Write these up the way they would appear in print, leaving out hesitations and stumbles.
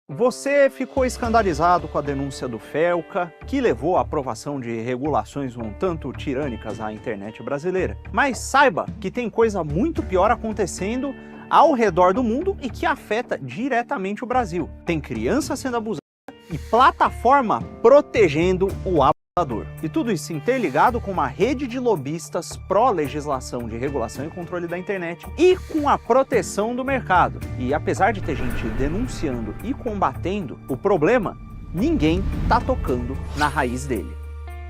Você ficou escandalizado com a denúncia do Felca, que levou à aprovação de regulações um tanto tirânicas à internet brasileira. Mas saiba que tem coisa muito pior acontecendo ao redor do mundo e que afeta diretamente o Brasil. Tem criança sendo abusada e plataforma protegendo o abusador. E tudo isso interligado com uma rede de lobistas pró-legislação de regulação e controle da internet e com a proteção do mercado. E apesar de ter gente denunciando e combatendo o problema, ninguém tá tocando na raiz dele.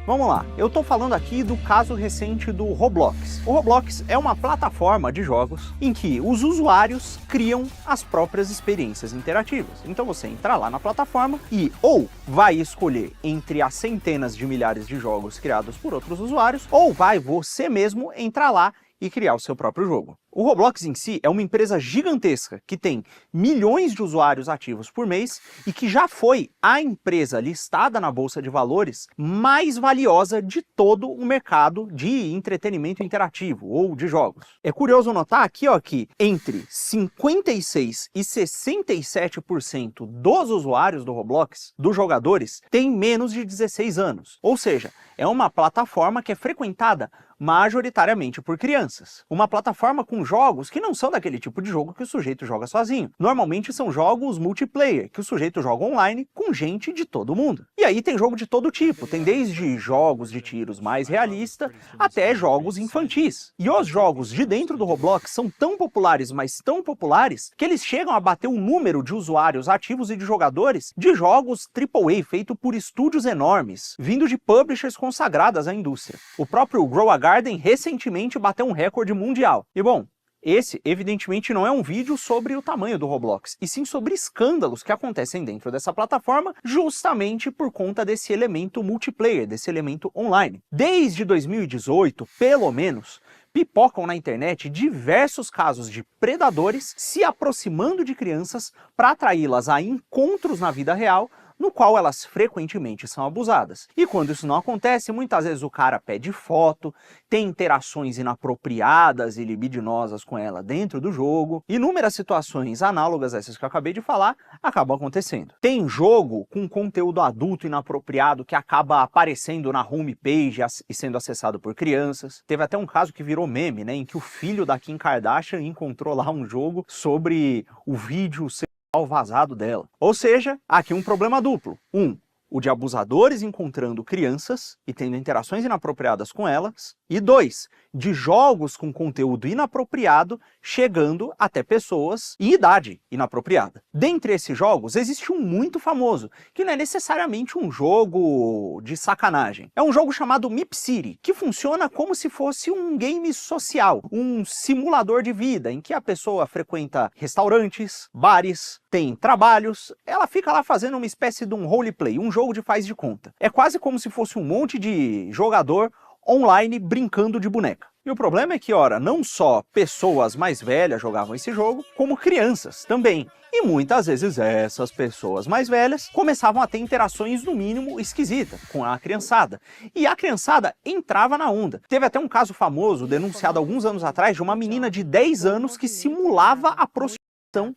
Vamos lá, eu tô falando aqui do caso recente do Roblox. O Roblox é uma plataforma de jogos em que os usuários criam as próprias experiências interativas. Então você entra lá na plataforma e ou vai escolher entre as centenas de milhares de jogos criados por outros usuários, ou vai você mesmo entrar lá e criar o seu próprio jogo. O Roblox em si é uma empresa gigantesca que tem milhões de usuários ativos por mês e que já foi a empresa listada na Bolsa de Valores mais valiosa de todo o mercado de entretenimento interativo ou de jogos. É curioso notar aqui que entre 56% e 67% dos usuários do Roblox, dos jogadores, têm menos de 16 anos. Ou seja, é uma plataforma que é frequentada majoritariamente por crianças. Uma plataforma com jogos que não são daquele tipo de jogo que o sujeito joga sozinho. Normalmente são jogos multiplayer, que o sujeito joga online com gente de todo mundo. E aí tem jogo de todo tipo, tem desde jogos de tiros mais realistas até jogos infantis. E os jogos de dentro do Roblox são tão populares, mas tão populares, que eles chegam a bater o número de usuários ativos e de jogadores de jogos AAA feitos por estúdios enormes, vindo de publishers consagradas à indústria. O próprio Grow a Garden recentemente bateu um recorde mundial. E bom, esse evidentemente não é um vídeo sobre o tamanho do Roblox, e sim sobre escândalos que acontecem dentro dessa plataforma justamente por conta desse elemento multiplayer, desse elemento online. Desde 2018, pelo menos, pipocam na internet diversos casos de predadores se aproximando de crianças para atraí-las a encontros na vida real, no qual elas frequentemente são abusadas. E quando isso não acontece, muitas vezes o cara pede foto, tem interações inapropriadas e libidinosas com ela dentro do jogo. Inúmeras situações análogas a essas que eu acabei de falar acabam acontecendo. Tem jogo com conteúdo adulto inapropriado que acaba aparecendo na homepage e sendo acessado por crianças. Teve até um caso que virou meme, né, em que o filho da Kim Kardashian encontrou lá um jogo sobre o vídeo vazado dela. Ou seja, aqui um problema duplo. O de abusadores encontrando crianças e tendo interações inapropriadas com elas. E 2, de jogos com conteúdo inapropriado chegando até pessoas em idade inapropriada. Dentre esses jogos, existe um muito famoso, que não é necessariamente um jogo de sacanagem. É um jogo chamado Mip City, que funciona como se fosse um game social, um simulador de vida, em que a pessoa frequenta restaurantes, bares, tem trabalhos, ela fica lá fazendo uma espécie de um roleplay, um jogo de faz de conta. É quase como se fosse um monte de jogador online brincando de boneca. E o problema é que, ora, não só pessoas mais velhas jogavam esse jogo, como crianças também. E muitas vezes essas pessoas mais velhas começavam a ter interações, no mínimo, esquisitas com a criançada. E a criançada entrava na onda. Teve até um caso famoso, denunciado alguns anos atrás, de uma menina de 10 anos que simulava a prostituição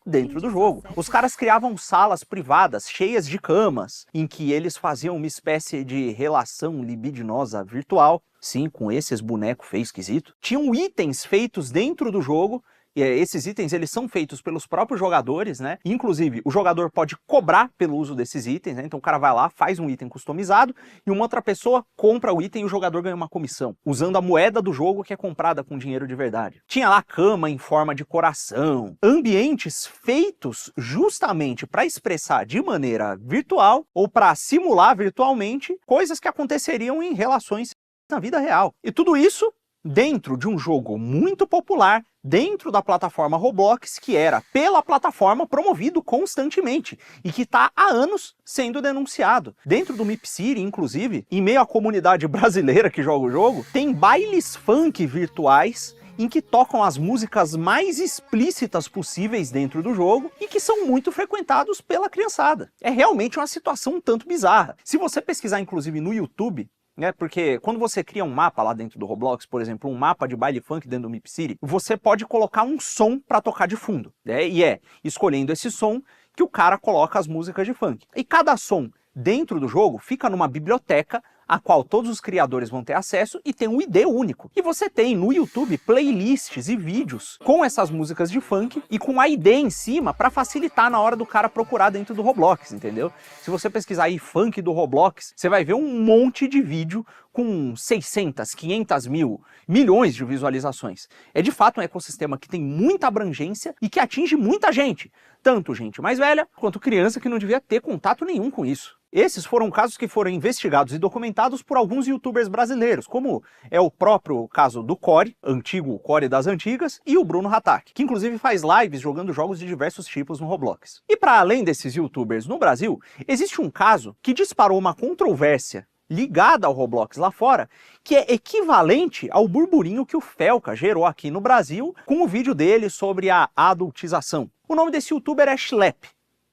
dentro do jogo. Os caras criavam salas privadas cheias de camas, em que eles faziam uma espécie de relação libidinosa virtual, sim, com esses bonecos feios esquisitos. Tinham itens feitos dentro do jogo, e esses itens eles são feitos pelos próprios jogadores, né? Inclusive, o jogador pode cobrar pelo uso desses itens, né? Então o cara vai lá, faz um item customizado, e uma outra pessoa compra o item e o jogador ganha uma comissão, usando a moeda do jogo que é comprada com dinheiro de verdade. Tinha lá cama em forma de coração, ambientes feitos justamente para expressar de maneira virtual, ou para simular virtualmente, coisas que aconteceriam em relações na vida real. E tudo isso dentro de um jogo muito popular, dentro da plataforma Roblox, que era pela plataforma promovido constantemente e que está há anos sendo denunciado. Dentro do Mip City, inclusive, em meio à comunidade brasileira que joga o jogo, tem bailes funk virtuais em que tocam as músicas mais explícitas possíveis dentro do jogo e que são muito frequentados pela criançada. É realmente uma situação um tanto bizarra. Se você pesquisar, inclusive, no YouTube, porque quando você cria um mapa lá dentro do Roblox, por exemplo, um mapa de baile funk dentro do Mip City, você pode colocar um som para tocar de fundo, e escolhendo esse som que o cara coloca as músicas de funk. E cada som dentro do jogo fica numa biblioteca a qual todos os criadores vão ter acesso e tem um ID único. E você tem no YouTube playlists e vídeos com essas músicas de funk e com a ID em cima para facilitar na hora do cara procurar dentro do Roblox, entendeu? Se você pesquisar aí funk do Roblox, você vai ver um monte de vídeo com 600, 500 mil, milhões de visualizações. É de fato um ecossistema que tem muita abrangência e que atinge muita gente, tanto gente mais velha quanto criança que não devia ter contato nenhum com isso. Esses foram casos que foram investigados e documentados por alguns youtubers brasileiros, como é o próprio caso do Core, antigo Core das antigas, e o Bruno Hatak, que inclusive faz lives jogando jogos de diversos tipos no Roblox. E para além desses youtubers no Brasil, existe um caso que disparou uma controvérsia ligada ao Roblox lá fora, que é equivalente ao burburinho que o Felca gerou aqui no Brasil com o vídeo dele sobre a adultização. O nome desse youtuber é Schlep.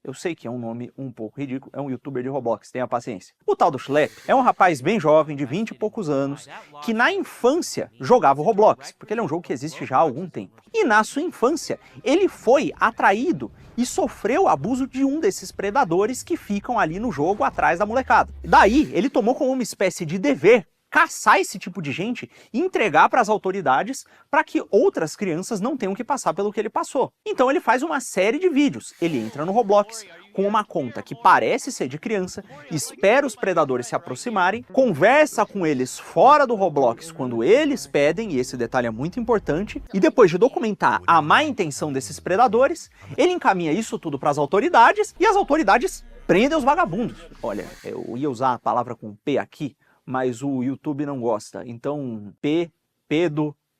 Eu sei que é um nome um pouco ridículo, é um youtuber de Roblox, tenha paciência. O tal do Schlep é um rapaz bem jovem, de 20 e poucos anos, que na infância jogava o Roblox, porque ele é um jogo que existe já há algum tempo. E na sua infância, ele foi atraído e sofreu abuso de um desses predadores que ficam ali no jogo atrás da molecada. Daí, ele tomou como uma espécie de dever caçar esse tipo de gente e entregar para as autoridades para que outras crianças não tenham que passar pelo que ele passou. Então ele faz uma série de vídeos. Ele entra no Roblox com uma conta que parece ser de criança, espera os predadores se aproximarem, conversa com eles fora do Roblox quando eles pedem, e esse detalhe é muito importante, e depois de documentar a má intenção desses predadores, ele encaminha isso tudo para as autoridades e as autoridades prendem os vagabundos. Olha, eu ia usar a palavra com P aqui, mas o YouTube não gosta. Então,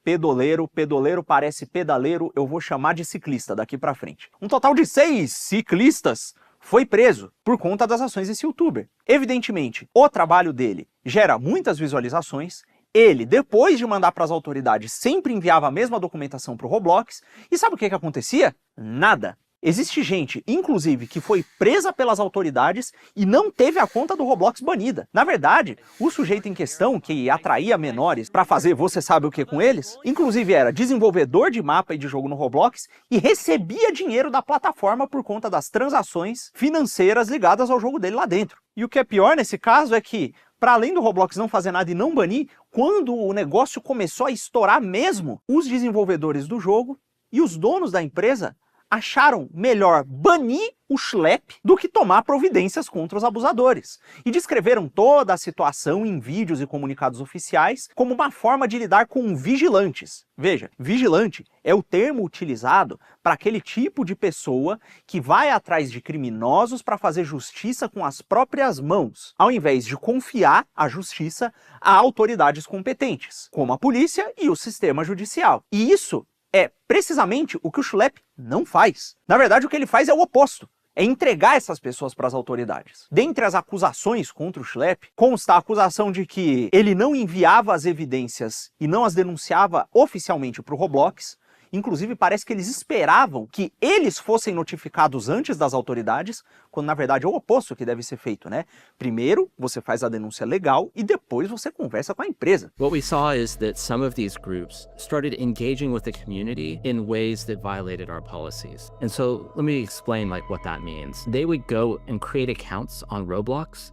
pedoleiro parece pedaleiro, eu vou chamar de ciclista daqui pra frente. Um total de 6 ciclistas foi preso por conta das ações desse youtuber. Evidentemente, o trabalho dele gera muitas visualizações. Ele, depois de mandar para as autoridades, sempre enviava a mesma documentação para o Roblox. E sabe o que acontecia? Nada. Existe gente, inclusive, que foi presa pelas autoridades e não teve a conta do Roblox banida. Na verdade, o sujeito em questão, que atraía menores para fazer você sabe o que com eles, inclusive era desenvolvedor de mapa e de jogo no Roblox e recebia dinheiro da plataforma por conta das transações financeiras ligadas ao jogo dele lá dentro. E o que é pior nesse caso é que, para além do Roblox não fazer nada e não banir, quando o negócio começou a estourar mesmo, os desenvolvedores do jogo e os donos da empresa acharam melhor banir o Schlep do que tomar providências contra os abusadores. E descreveram toda a situação em vídeos e comunicados oficiais como uma forma de lidar com vigilantes. Veja, vigilante é o termo utilizado para aquele tipo de pessoa que vai atrás de criminosos para fazer justiça com as próprias mãos, ao invés de confiar a justiça a autoridades competentes, como a polícia e o sistema judicial. E isso é precisamente o que o Schlep não faz. Na verdade, o que ele faz é o oposto. É entregar essas pessoas para as autoridades. Dentre as acusações contra o Schlep, consta a acusação de que ele não enviava as evidências e não as denunciava oficialmente para o Roblox. Inclusive, parece que eles esperavam que eles fossem notificados antes das autoridades, quando na verdade é o oposto que deve ser feito, né? Primeiro, você faz a denúncia legal e depois você conversa com a empresa. What we saw is that some of these groups started engaging with the community in ways that violated our policies. And so let me explain what that means. They would go and create accounts on Roblox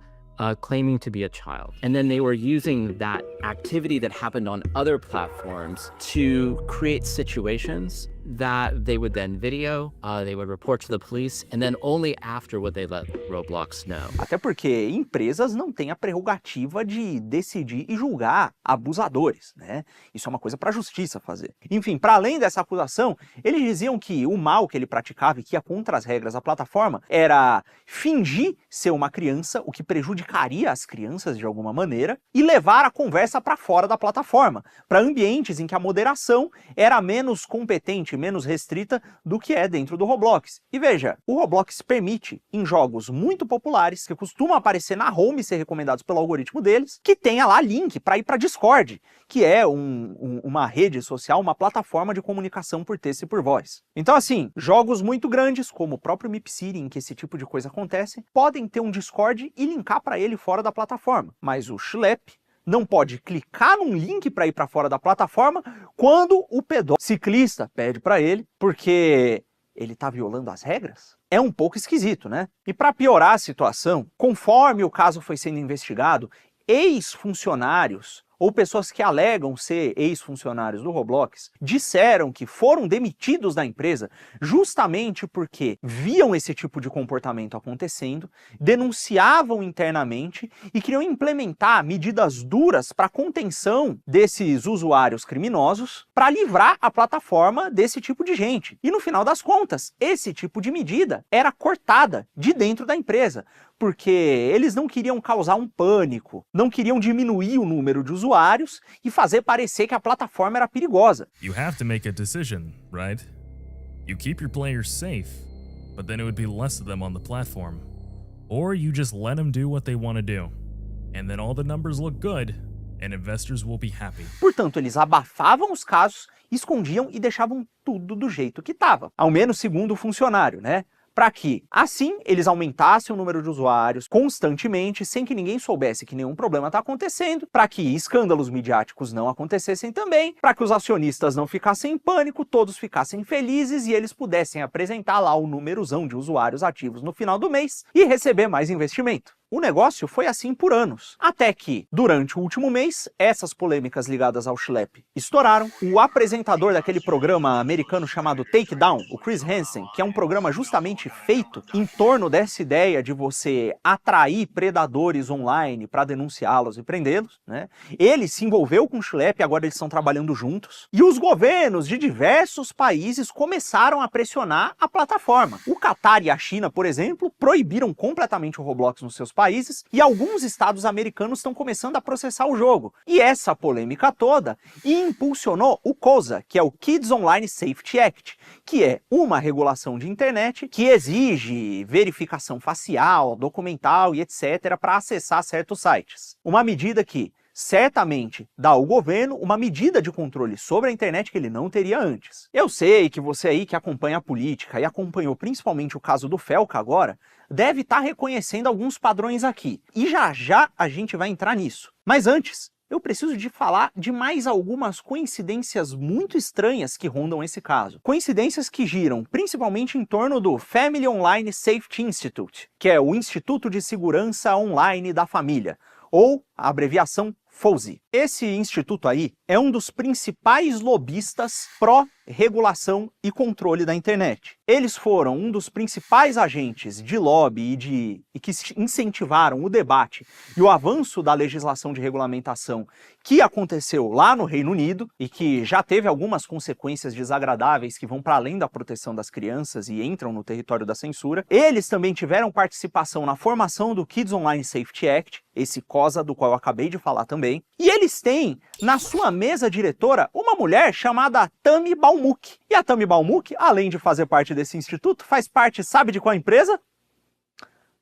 claiming to be a child. And then they were using that activity that happened on other platforms to create situations that they would then video, they would report to the police, and then only after would they let Roblox know. Até porque empresas não têm a prerrogativa de decidir e julgar abusadores, né? Isso é uma coisa para a justiça fazer. Enfim, para além dessa acusação, eles diziam que o mal que ele praticava e que ia contra as regras da plataforma era fingir ser uma criança, o que prejudicaria as crianças de alguma maneira, e levar a conversa para fora da plataforma, para ambientes em que a moderação era menos competente, menos restrita do que é dentro do Roblox. E veja, o Roblox permite, em jogos muito populares, que costumam aparecer na home e ser recomendados pelo algoritmo deles, que tenha lá link para ir para Discord, que é uma rede social, uma plataforma de comunicação por texto e por voz. Então assim, jogos muito grandes, como o próprio MipCity, em que esse tipo de coisa acontece, podem ter um Discord e linkar para ele fora da plataforma. Mas o Schlep não pode clicar num link para ir para fora da plataforma quando o pedófilo ciclista pede para ele, porque ele tá violando as regras? É um pouco esquisito, né? E para piorar a situação, conforme o caso foi sendo investigado, ex-funcionários ou pessoas que alegam ser ex-funcionários do Roblox disseram que foram demitidos da empresa justamente porque viam esse tipo de comportamento acontecendo, denunciavam internamente e queriam implementar medidas duras para contenção desses usuários criminosos para livrar a plataforma desse tipo de gente. E no final das contas, esse tipo de medida era cortada de dentro da empresa, porque eles não queriam causar um pânico, não queriam diminuir o número de usuários e fazer parecer que a plataforma era perigosa. You have to make a decision, right? You keep your players safe, but then it would be less of them on the platform. Or you just let them do what they want to do, and then all the numbers look good, and investors will be happy. Portanto, eles abafavam os casos, escondiam e deixavam tudo do jeito que estava. Ao menos segundo o funcionário, né? Para que, assim, eles aumentassem o número de usuários constantemente, sem que ninguém soubesse que nenhum problema está acontecendo, para que escândalos midiáticos não acontecessem também, para que os acionistas não ficassem em pânico, todos ficassem felizes e eles pudessem apresentar lá o numerozão de usuários ativos no final do mês e receber mais investimento. O negócio foi assim por anos, até que, durante o último mês, essas polêmicas ligadas ao Schlepp estouraram. O apresentador daquele programa americano chamado Takedown, o Chris Hansen, que é um programa justamente feito em torno dessa ideia de você atrair predadores online para denunciá-los e prendê-los, né? Ele se envolveu com o Schlepp, agora eles estão trabalhando juntos. E os governos de diversos países começaram a pressionar a plataforma. O Catar e a China, por exemplo, proibiram completamente o Roblox nos seus países, e alguns estados americanos estão começando a processar o jogo. E essa polêmica toda impulsionou o KOSA, que é o Kids Online Safety Act, que é uma regulação de internet que exige verificação facial, documental e etc. para acessar certos sites. Uma medida que certamente dá ao governo uma medida de controle sobre a internet que ele não teria antes. Eu sei que você aí que acompanha a política e acompanhou principalmente o caso do Felca agora, deve estar reconhecendo alguns padrões aqui. E já já a gente vai entrar nisso. Mas antes, eu preciso de falar de mais algumas coincidências muito estranhas que rondam esse caso. Coincidências que giram principalmente em torno do Family Online Safety Institute, que é o Instituto de Segurança Online da Família, ou a abreviação FOSI. Esse instituto aí é um dos principais lobistas pró-regulação e controle da internet. Eles foram um dos principais agentes de lobby e que incentivaram o debate e o avanço da legislação de regulamentação que aconteceu lá no Reino Unido e que já teve algumas consequências desagradáveis que vão para além da proteção das crianças e entram no território da censura. Eles também tiveram participação na formação do Kids Online Safety Act, esse KOSA do qual eu acabei de falar também. E eles têm na sua mesa diretora uma mulher chamada Tami Balmuck. E a Tami Balmuck, além de fazer parte desse instituto, faz parte, sabe de qual empresa?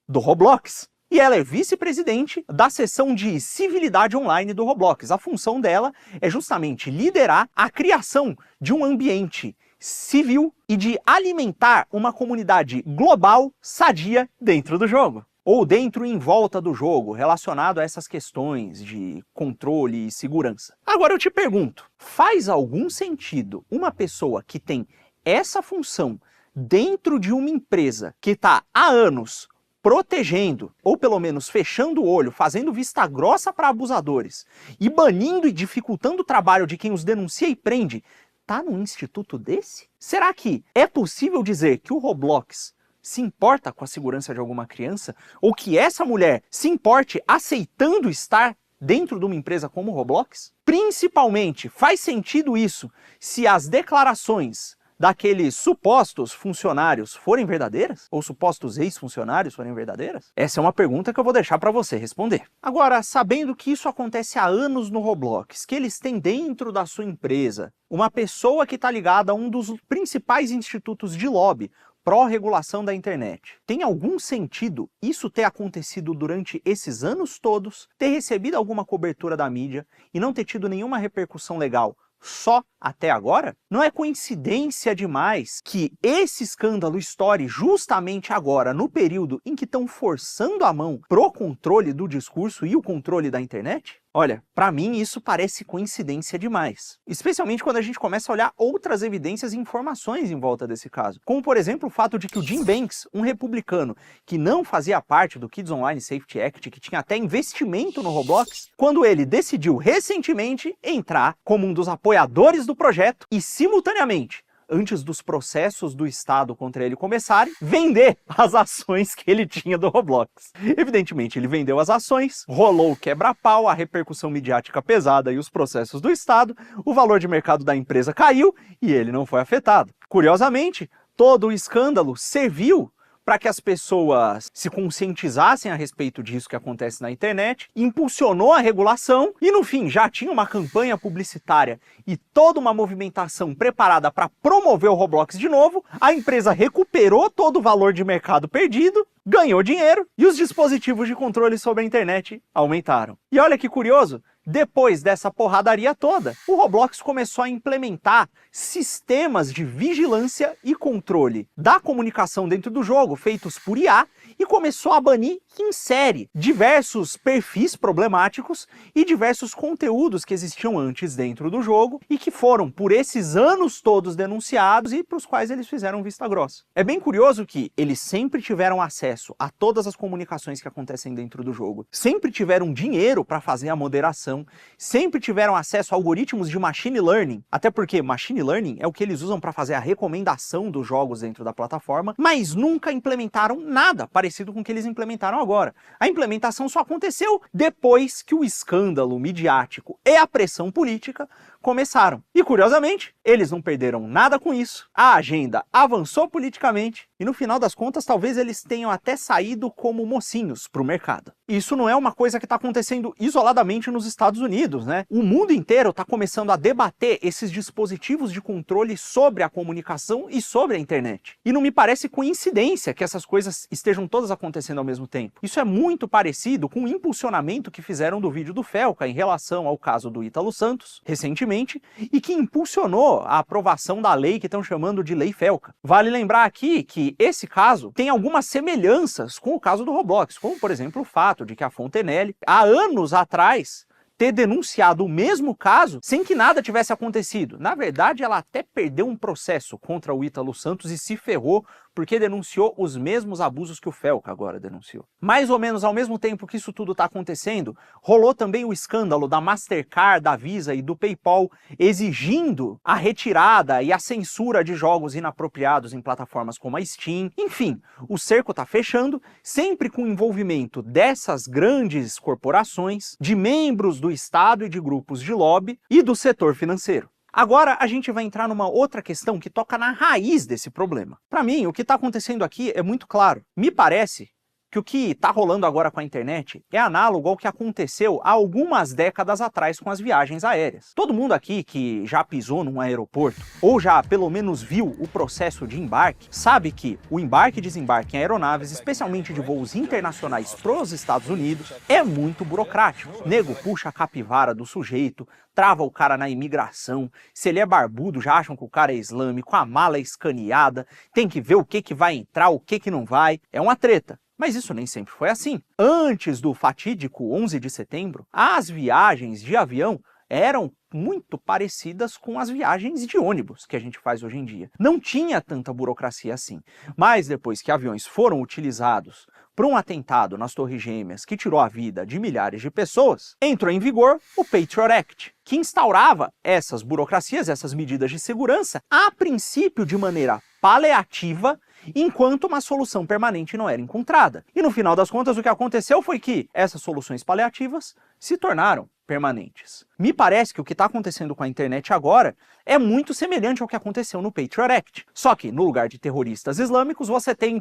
Do Roblox. E ela é vice-presidente da seção de civilidade online do Roblox. A função dela é justamente liderar a criação de um ambiente civil e de alimentar uma comunidade global sadia dentro do jogo. Ou dentro e em volta do jogo, relacionado a essas questões de controle e segurança. Agora eu te pergunto, faz algum sentido uma pessoa que tem essa função dentro de uma empresa que está há anos protegendo, ou pelo menos fechando o olho, fazendo vista grossa para abusadores, e banindo e dificultando o trabalho de quem os denuncia e prende, tá num instituto desse? Será que é possível dizer que o Roblox se importa com a segurança de alguma criança? Ou que essa mulher se importe aceitando estar dentro de uma empresa como o Roblox? Principalmente, faz sentido isso se as declarações daqueles supostos funcionários forem verdadeiras? Ou supostos ex-funcionários forem verdadeiras? Essa é uma pergunta que eu vou deixar para você responder. Agora, sabendo que isso acontece há anos no Roblox, que eles têm dentro da sua empresa uma pessoa que está ligada a um dos principais institutos de lobby pró-regulação da internet, tem algum sentido isso ter acontecido durante esses anos todos, ter recebido alguma cobertura da mídia e não ter tido nenhuma repercussão legal só até agora? Não é coincidência demais que esse escândalo estoure justamente agora, no período em que estão forçando a mão pro controle do discurso e o controle da internet? Olha, pra mim isso parece coincidência demais. Especialmente quando a gente começa a olhar outras evidências e informações em volta desse caso. Como, por exemplo, o fato de que o Jim Banks, um republicano que não fazia parte do Kids Online Safety Act, que tinha até investimento no Roblox, quando ele decidiu recentemente entrar como um dos apoiadores do projeto e, simultaneamente, antes dos processos do Estado contra ele começarem, vender as ações que ele tinha do Roblox. Evidentemente, ele vendeu as ações, rolou o quebra-pau, a repercussão midiática pesada e os processos do Estado, o valor de mercado da empresa caiu e ele não foi afetado. Curiosamente, todo o escândalo serviu para que as pessoas se conscientizassem a respeito disso que acontece na internet, impulsionou a regulação e, no fim, já tinha uma campanha publicitária e toda uma movimentação preparada para promover o Roblox de novo. A empresa recuperou todo o valor de mercado perdido, ganhou dinheiro e os dispositivos de controle sobre a internet aumentaram. E olha que curioso, depois dessa porradaria toda, o Roblox começou a implementar sistemas de vigilância e controle da comunicação dentro do jogo, feitos por IA, e começou a banir em série diversos perfis problemáticos e diversos conteúdos que existiam antes dentro do jogo e que foram, por esses anos todos, denunciados e para os quais eles fizeram vista grossa. É bem curioso que eles sempre tiveram acesso a todas as comunicações que acontecem dentro do jogo, sempre tiveram dinheiro para fazer a moderação, sempre tiveram acesso a algoritmos de machine learning, até porque machine learning é o que eles usam para fazer a recomendação dos jogos dentro da plataforma, mas nunca implementaram nada parecido com o que eles implementaram agora. A implementação só aconteceu depois que o escândalo midiático e a pressão política começaram. E, curiosamente, eles não perderam nada com isso, a agenda avançou politicamente e, no final das contas, talvez eles tenham até saído como mocinhos para o mercado. Isso não é uma coisa que está acontecendo isoladamente nos Estados Unidos, né? O mundo inteiro está começando a debater esses dispositivos de controle sobre a comunicação e sobre a internet. E não me parece coincidência que essas coisas estejam todas acontecendo ao mesmo tempo. Isso é muito parecido com o impulsionamento que fizeram do vídeo do Felca em relação ao caso do Ítalo Santos, recentemente, e que impulsionou a aprovação da lei que estão chamando de Lei Felca. Vale lembrar aqui que esse caso tem algumas semelhanças com o caso do Roblox, como, por exemplo, o fato de que a Fontenelle, há anos atrás, ter denunciado o mesmo caso sem que nada tivesse acontecido. Na verdade, ela até perdeu um processo contra o Ítalo Santos e se ferrou porque denunciou os mesmos abusos que o Felca agora denunciou. Mais ou menos ao mesmo tempo que isso tudo está acontecendo, rolou também o escândalo da Mastercard, da Visa e do PayPal exigindo a retirada e a censura de jogos inapropriados em plataformas como a Steam. Enfim, o cerco está fechando, sempre com o envolvimento dessas grandes corporações, de membros do Estado e de grupos de lobby e do setor financeiro. Agora a gente vai entrar numa outra questão que toca na raiz desse problema. Para mim, o que está acontecendo aqui é muito claro. Me parece que o que está rolando agora com a internet é análogo ao que aconteceu há algumas décadas atrás com as viagens aéreas. Todo mundo aqui que já pisou num aeroporto, ou já pelo menos viu o processo de embarque, sabe que o embarque e desembarque em aeronaves, especialmente de voos internacionais para os Estados Unidos, é muito burocrático. Nego puxa a capivara do sujeito, trava o cara na imigração, se ele é barbudo já acham que o cara é islâmico, a mala é escaneada, tem que ver o que vai entrar, o que não vai, é uma treta. Mas isso nem sempre foi assim. Antes do fatídico 11 de setembro, as viagens de avião eram muito parecidas com as viagens de ônibus que a gente faz hoje em dia. Não tinha tanta burocracia assim. Mas depois que aviões foram utilizados para um atentado nas Torres Gêmeas que tirou a vida de milhares de pessoas, entrou em vigor o Patriot Act, que instaurava essas burocracias, essas medidas de segurança, a princípio de maneira paliativa, enquanto uma solução permanente não era encontrada. E no final das contas o que aconteceu foi que essas soluções paliativas se tornaram permanentes. Me parece que o que está acontecendo com a internet agora é muito semelhante ao que aconteceu no Patriot Act. Só que no lugar de terroristas islâmicos você tem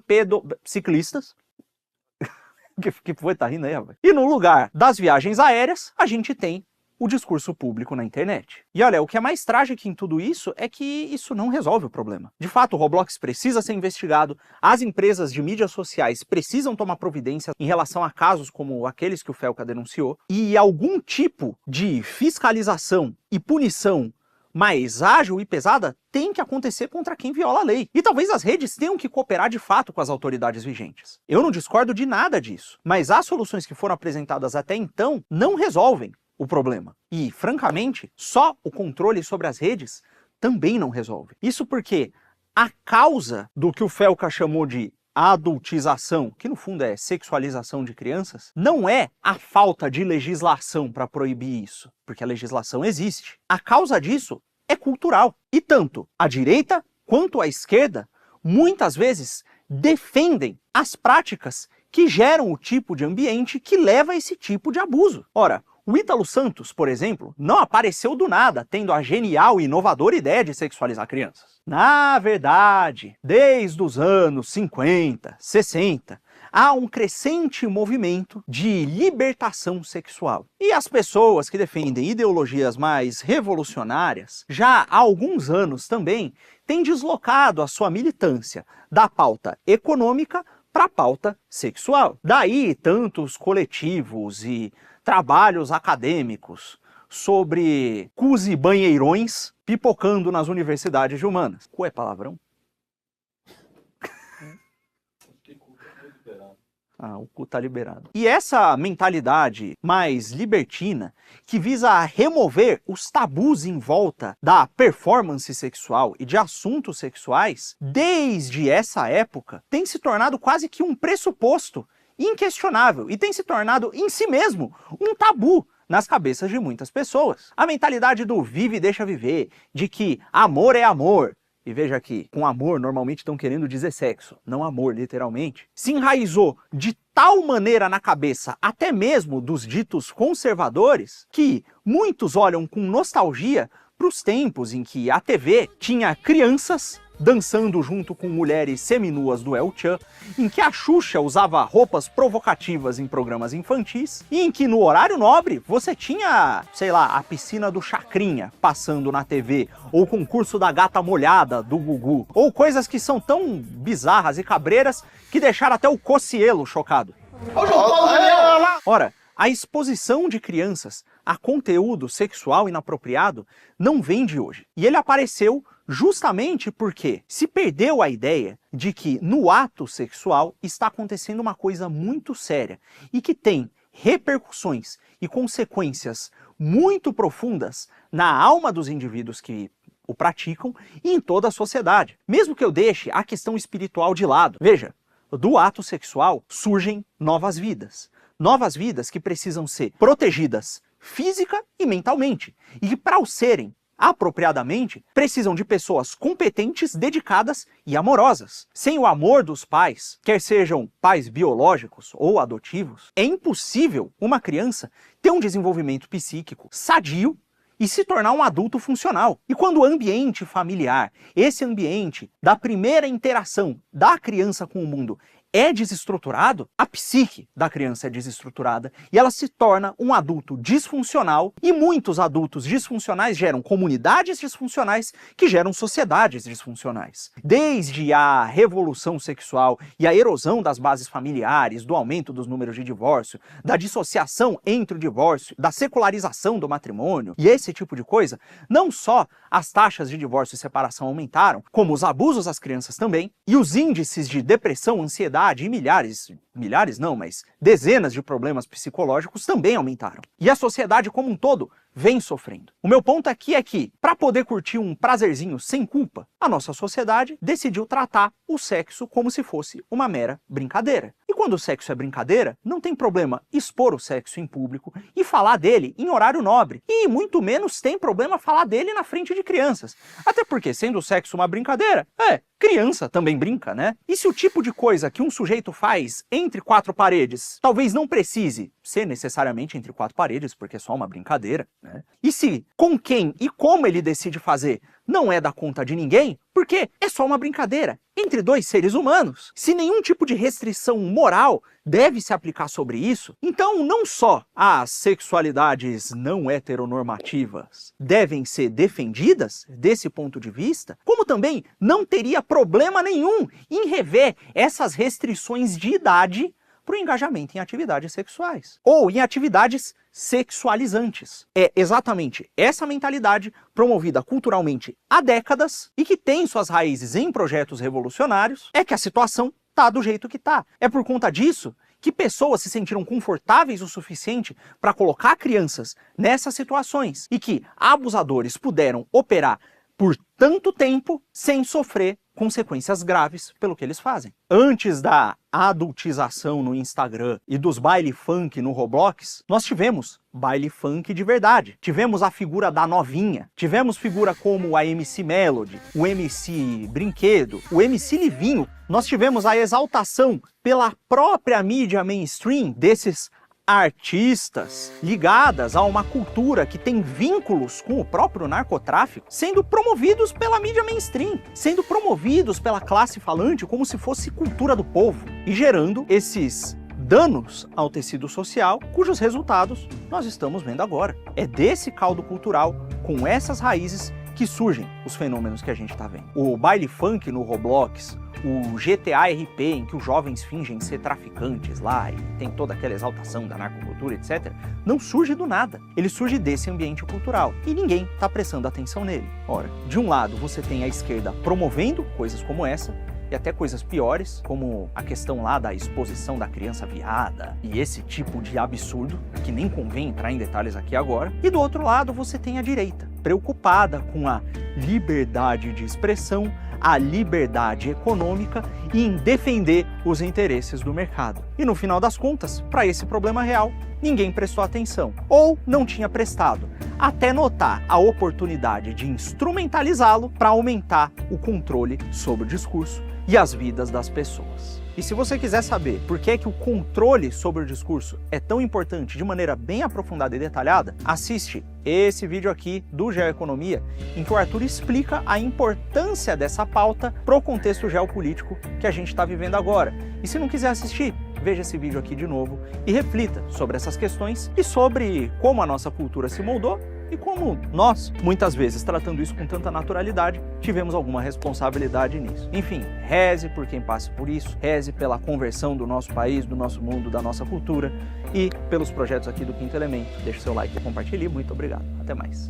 ciclistas. que foi? Tá rindo aí, rapaz? E no lugar das viagens aéreas a gente tem o discurso público na internet. E olha, o que é mais trágico em tudo isso é que isso não resolve o problema. De fato, o Roblox precisa ser investigado, as empresas de mídias sociais precisam tomar providência em relação a casos como aqueles que o Felca denunciou, e algum tipo de fiscalização e punição mais ágil e pesada tem que acontecer contra quem viola a lei. E talvez as redes tenham que cooperar de fato com as autoridades vigentes. Eu não discordo de nada disso, mas as soluções que foram apresentadas até então não resolvem o problema. E, francamente, só o controle sobre as redes também não resolve. Isso porque a causa do que o Felca chamou de adultização, que no fundo é sexualização de crianças, não é a falta de legislação para proibir isso, porque a legislação existe. A causa disso é cultural. E tanto a direita quanto a esquerda, muitas vezes, defendem as práticas que geram o tipo de ambiente que leva a esse tipo de abuso. Ora, o Ítalo Santos, por exemplo, não apareceu do nada, tendo a genial e inovadora ideia de sexualizar crianças. Na verdade, desde os anos 50, 60, há um crescente movimento de libertação sexual. E as pessoas que defendem ideologias mais revolucionárias, já há alguns anos também, têm deslocado a sua militância da pauta econômica para a pauta sexual. Daí tantos coletivos e trabalhos acadêmicos sobre cus e banheirões pipocando nas universidades de humanas. Cu é palavrão? Ah, o cu tá liberado. E essa mentalidade mais libertina, que visa remover os tabus em volta da performance sexual e de assuntos sexuais, desde essa época, tem se tornado quase que um pressuposto inquestionável e tem se tornado em si mesmo um tabu nas cabeças de muitas pessoas. A mentalidade do vive e deixa viver, de que amor é amor, e veja aqui, com amor normalmente estão querendo dizer sexo, não amor literalmente, se enraizou de tal maneira na cabeça, até mesmo dos ditos conservadores, que muitos olham com nostalgia para os tempos em que a TV tinha crianças dançando junto com mulheres seminuas do El Chan, em que a Xuxa usava roupas provocativas em programas infantis, e em que no horário nobre você tinha, sei lá, a piscina do Chacrinha passando na TV, ou o concurso da gata molhada do Gugu, ou coisas que são tão bizarras e cabreiras que deixaram até o Cocielo chocado. Ora, a exposição de crianças a conteúdo sexual inapropriado não vem de hoje. E ele apareceu justamente porque se perdeu a ideia de que no ato sexual está acontecendo uma coisa muito séria e que tem repercussões e consequências muito profundas na alma dos indivíduos que o praticam e em toda a sociedade. Mesmo que eu deixe a questão espiritual de lado. Veja, do ato sexual surgem novas vidas. Novas vidas que precisam ser protegidas física e mentalmente. E que para o serem apropriadamente, precisam de pessoas competentes, dedicadas e amorosas. Sem o amor dos pais, quer sejam pais biológicos ou adotivos, é impossível uma criança ter um desenvolvimento psíquico sadio e se tornar um adulto funcional. E quando o ambiente familiar, esse ambiente da primeira interação da criança com o mundo, é desestruturado, a psique da criança é desestruturada e ela se torna um adulto disfuncional, e muitos adultos disfuncionais geram comunidades disfuncionais que geram sociedades disfuncionais. Desde a revolução sexual e a erosão das bases familiares, do aumento dos números de divórcio, da dissociação entre o divórcio, da secularização do matrimônio e esse tipo de coisa, não só as taxas de divórcio e separação aumentaram, como os abusos às crianças também, e os índices de depressão, ansiedade e milhares não, mas dezenas de problemas psicológicos também aumentaram. E a sociedade como um todo vem sofrendo. O meu ponto aqui é que, para poder curtir um prazerzinho sem culpa, a nossa sociedade decidiu tratar o sexo como se fosse uma mera brincadeira. E quando o sexo é brincadeira, não tem problema expor o sexo em público e falar dele em horário nobre. E muito menos tem problema falar dele na frente de crianças. Até porque, sendo o sexo uma brincadeira, criança também brinca, né? E se o tipo de coisa que um sujeito faz entre quatro paredes talvez não precise ser necessariamente entre quatro paredes, porque é só uma brincadeira, né? E se com quem e como ele decide fazer não é da conta de ninguém, porque é só uma brincadeira entre dois seres humanos. Se nenhum tipo de restrição moral deve se aplicar sobre isso, então não só as sexualidades não heteronormativas devem ser defendidas desse ponto de vista, como também não teria problema nenhum em rever essas restrições de idade para o engajamento em atividades sexuais ou em atividades sexualizantes. É exatamente essa mentalidade promovida culturalmente há décadas e que tem suas raízes em projetos revolucionários é que a situação tá do jeito que tá. É por conta disso que pessoas se sentiram confortáveis o suficiente para colocar crianças nessas situações e que abusadores puderam operar por tanto tempo sem sofrer consequências graves pelo que eles fazem. Antes da adultização no Instagram e dos baile funk no Roblox, nós tivemos baile funk de verdade. Tivemos a figura da novinha, tivemos figura como a MC Melody, o MC Brinquedo, o MC Livinho. Nós tivemos a exaltação pela própria mídia mainstream desses artistas ligadas a uma cultura que tem vínculos com o próprio narcotráfico, sendo promovidos pela mídia mainstream, sendo promovidos pela classe falante como se fosse cultura do povo, e gerando esses danos ao tecido social, cujos resultados nós estamos vendo agora. É desse caldo cultural, com essas raízes, que surgem os fenômenos que a gente está vendo. O baile funk no Roblox, o GTA RP, em que os jovens fingem ser traficantes lá e tem toda aquela exaltação da narcocultura, etc., não surge do nada. Ele surge desse ambiente cultural e ninguém está prestando atenção nele. Ora, de um lado você tem a esquerda promovendo coisas como essa, e até coisas piores, como a questão lá da exposição da criança viada e esse tipo de absurdo, que nem convém entrar em detalhes aqui agora. E do outro lado você tem a direita, preocupada com a liberdade de expressão, a liberdade econômica e em defender os interesses do mercado. E no final das contas, para esse problema real, ninguém prestou atenção, ou não tinha prestado, até notar a oportunidade de instrumentalizá-lo para aumentar o controle sobre o discurso e as vidas das pessoas. E se você quiser saber por que é que o controle sobre o discurso é tão importante de maneira bem aprofundada e detalhada, assiste esse vídeo aqui do Geoeconomia, em que o Arthur explica a importância dessa pauta para o contexto geopolítico que a gente está vivendo agora. E se não quiser assistir, veja esse vídeo aqui de novo e reflita sobre essas questões e sobre como a nossa cultura se moldou e como nós, muitas vezes, tratando isso com tanta naturalidade, tivemos alguma responsabilidade nisso. Enfim, reze por quem passa por isso, reze pela conversão do nosso país, do nosso mundo, da nossa cultura e pelos projetos aqui do Quinto Elemento. Deixe seu like e compartilhe. Muito obrigado. Até mais.